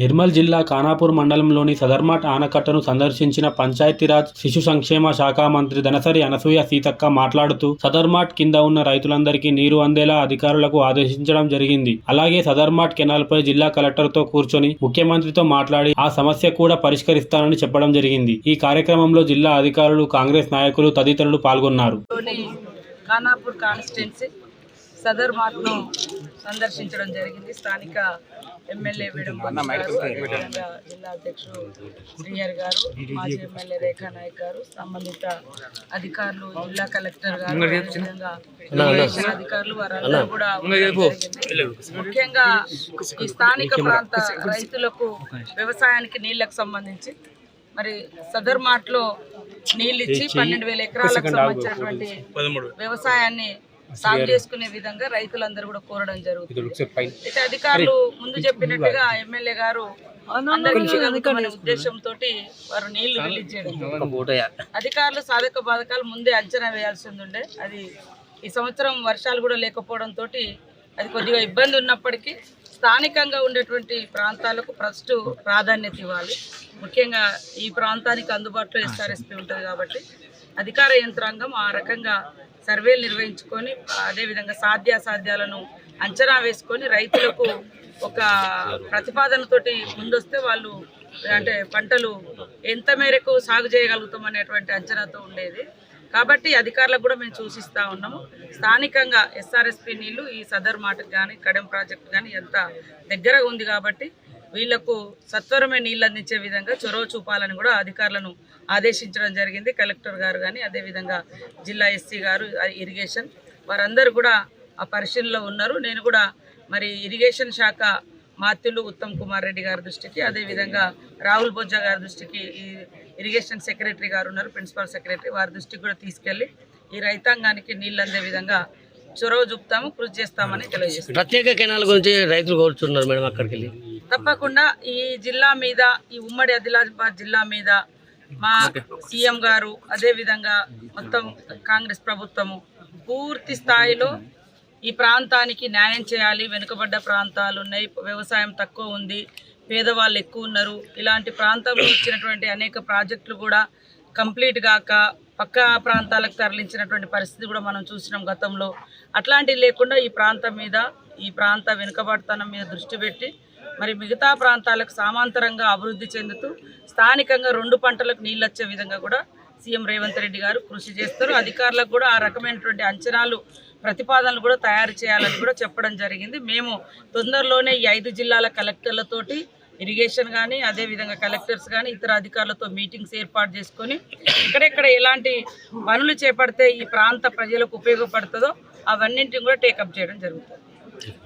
నిర్మల్ జిల్లా ఖానాపూర్ మండలంలోని సదర్మట్ ఆనకట్టను సందర్శించిన పంచాయతీరాజ్ శిశు సంక్షేమ శాఖ మంత్రి ధనసరి అనసూయ సీతక్క మాట్లాడుతూ సదర్మట్ కింద ఉన్న రైతులందరికీ నీరు అందేలా అధికారులకు ఆదేశించడం జరిగింది. అలాగే సదర్మట్ కెనాల్పై జిల్లా కలెక్టర్తో కూర్చొని ముఖ్యమంత్రితో మాట్లాడి ఆ సమస్య కూడా పరిష్కరిస్తానని చెప్పడం జరిగింది. ఈ కార్యక్రమంలో జిల్లా అధికారులు, కాంగ్రెస్ నాయకులు తదితరులు పాల్గొన్నారు. ఖానాపూర్ కాన్స్టిట్యున్సీ సదర్మాట్ను సందర్శించడం జరిగింది. స్థానిక ఎమ్మెల్యే జిల్లా అధ్యక్షుడు శ్రీహరి గారు, మాజీ ఎమ్మెల్యే రేఖా నాయక్ గారు, సంబంధిత అధికారులు, జిల్లా కలెక్టర్ గారు, అధికారులు వారందరూ కూడా ముఖ్యంగా ఈ స్థానిక ప్రాంత రైతులకు వ్యవసాయానికి నీళ్లకు సంబంధించి మరి సదర్మాట్లో నీళ్ళు ఇచ్చి 12,000 ఎకరాలకు సంబంధించినటువంటి వ్యవసాయాన్ని సాగు చేసుకునే విధంగా రైతులందరూ కూడా కోరడం జరుగుతుంది. అయితే అధికారులు ముందు చెప్పినట్టుగా ఎమ్మెల్యే గారు అందరికీ ఉద్దేశంతో వారు నీళ్లు రిలీజ్ చేయడం, అధికారులు సాధక బాధకాలు ముందే అంచనా వేయాల్సి ఉండే. అది ఈ సంవత్సరం వర్షాలు కూడా లేకపోవడంతో అది కొద్దిగా ఇబ్బంది ఉన్నప్పటికీ స్థానికంగా ఉండేటువంటి ప్రాంతాలకు ఫస్ట్ ప్రాధాన్యత ఇవ్వాలి. ముఖ్యంగా ఈ ప్రాంతానికి అందుబాటులో ఎస్ఆర్ఎస్పీ ఉంటుంది కాబట్టి అధికార యంత్రాంగం ఆ రకంగా సర్వేలు నిర్వహించుకొని అదేవిధంగా సాధ్యాసాధ్యాలను అంచనా వేసుకొని రైతులకు ఒక ప్రతిపాదనతోటి ముందొస్తే వాళ్ళు అంటే పంటలు ఎంత మేరకు సాగు చేయగలుగుతాం అనేటువంటి అంచనాతో ఉండేది. కాబట్టి అధికారులకు కూడా మేము సూచిస్తూ ఉన్నాము. స్థానికంగా ఎస్ఆర్ఎస్పీ నీళ్లు ఈ సదర్ మాటకు కానీ కడెం ప్రాజెక్టు కానీ ఎంత దగ్గరగా ఉంది కాబట్టి వీళ్లకు సత్వరమే నీళ్ళు అందించే విధంగా చొరవ చూపాలని కూడా అధికారులను ఆదేశించడం జరిగింది. కలెక్టర్ గారు కానీ అదేవిధంగా జిల్లా ఎస్సీ గారు, ఇరిగేషన్ వారందరూ కూడా ఆ పరిశీలనలో ఉన్నారు. నేను కూడా మరి ఇరిగేషన్ శాఖ మాత్యులు ఉత్తమ్ కుమార్ రెడ్డి గారి దృష్టికి, అదేవిధంగా రాహుల్ బొజ్జా గారి దృష్టికి, ఈ ఇరిగేషన్ సెక్రటరీ గారు ఉన్నారు, ప్రిన్సిపల్ సెక్రటరీ, వారి దృష్టికి కూడా తీసుకెళ్లి ఈ రైతాంగానికి నీళ్ళు అందే విధంగా చొరవ చూపుతాము, కృషి చేస్తామని తెలియజేస్తాం. ప్రత్యేక కెనాల్ గురించి రైతులు కోరుతున్నారు మేడం, అక్కడికి వెళ్ళి తప్పకుండా ఈ జిల్లా మీద, ఈ ఉమ్మడి ఆదిలాబాద్ జిల్లా మీద మా సీఎం గారు అదేవిధంగా మొత్తం కాంగ్రెస్ ప్రభుత్వము పూర్తి స్థాయిలో ఈ ప్రాంతానికి న్యాయం చేయాలి. వెనుకబడ్డ ప్రాంతాలు ఉన్నాయి, వ్యవసాయం తక్కువ ఉంది, పేదవాళ్ళు ఎక్కువ ఉన్నారు. ఇలాంటి ప్రాంతంలో ఇచ్చినటువంటి అనేక ప్రాజెక్టులు కూడా కంప్లీట్ కాక పక్క ప్రాంతాలకు తరలించినటువంటి పరిస్థితి కూడా మనం చూసినాం గతంలో. అట్లాంటివి లేకుండా ఈ ప్రాంతం మీద, ఈ ప్రాంత వెనుకబడతనం మీద దృష్టి పెట్టి మరి మిగతా ప్రాంతాలకు సమాంతరంగా అభివృద్ధి చెందుతూ స్థానికంగా 2 పంటలకు నీళ్ళు వచ్చే విధంగా కూడా సీఎం రేవంత్ రెడ్డి గారు కృషి చేస్తారు. అధికారులకు కూడా ఆ రకమైనటువంటి అంచనాలు, ప్రతిపాదనలు కూడా తయారు చేయాలని కూడా చెప్పడం జరిగింది. మేము తొందరలోనే ఈ 5 జిల్లాల కలెక్టర్లతోటి ఇరిగేషన్ కానీ అదేవిధంగా కలెక్టర్స్ కానీ ఇతర అధికారులతో మీటింగ్స్ ఏర్పాటు చేసుకొని ఎక్కడెక్కడ ఎలాంటి పనులు చేపడితే ఈ ప్రాంత ప్రజలకు ఉపయోగపడుతుందో అవన్నింటిని కూడా టేకప్ చేయడం జరుగుతుంది.